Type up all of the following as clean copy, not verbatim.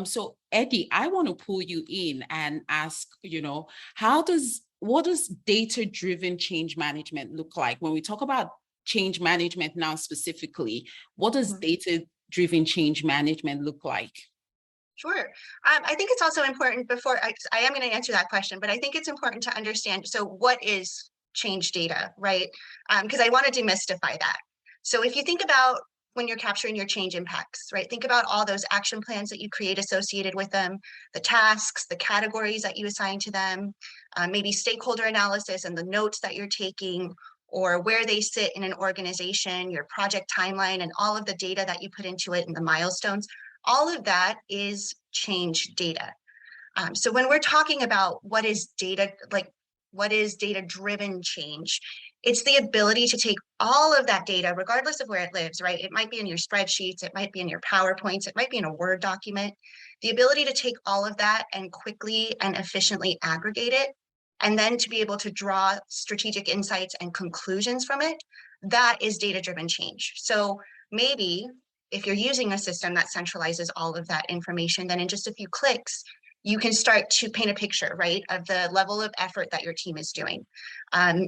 So Eddi, I want to pull you in and ask, what does data-driven change management look like? When we talk about change management now specifically, what does Mhm. data-driven change management look like? Sure. I think it's also important before I am going to answer that question, but I think it's important to understand. So, what is change data, right? Because I want to demystify that. So, if you think about when you're capturing your change impacts, right? Think about all those action plans that you create associated with them, the tasks, the categories that you assign to them, maybe stakeholder analysis and the notes that you're taking, or where they sit in an organization, your project timeline, and all of the data that you put into it and the milestones. All of that is change data. So when we're talking about what is data, like what is data-driven change, it's the ability to take all of that data, regardless of where it lives, right? It might be in your spreadsheets, it might be in your PowerPoints, it might be in a Word document. The ability to take all of that and quickly and efficiently aggregate it, and then to be able to draw strategic insights and conclusions from it, that is data-driven change. So maybe if you're using a system that centralizes all of that information, then in just a few clicks, you can start to paint a picture, right, of the level of effort that your team is doing,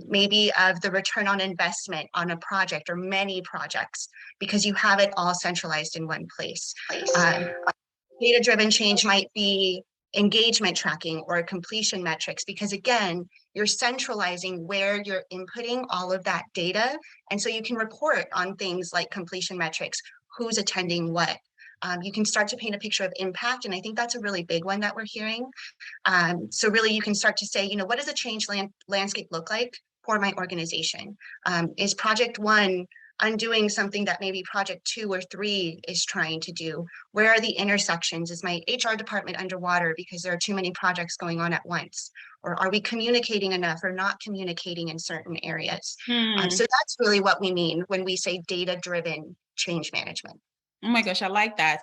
maybe of the return on investment on a project or many projects, because you have it all centralized in one place. Data-driven change might be engagement tracking or completion metrics, because again, you're centralizing where you're inputting all of that data. And so you can report on things like completion metrics, who's attending what. You can start to paint a picture of impact. And I think that's a really big one that we're hearing. So really you can start to say, what does a change landscape look like for my organization? Is project one undoing something that maybe project 2 or 3 is trying to do? Where are the intersections? Is my HR department underwater because there are too many projects going on at once? Or are we communicating enough or not communicating in certain areas? So that's really what we mean when we say data-driven change management. Oh my gosh, I like that.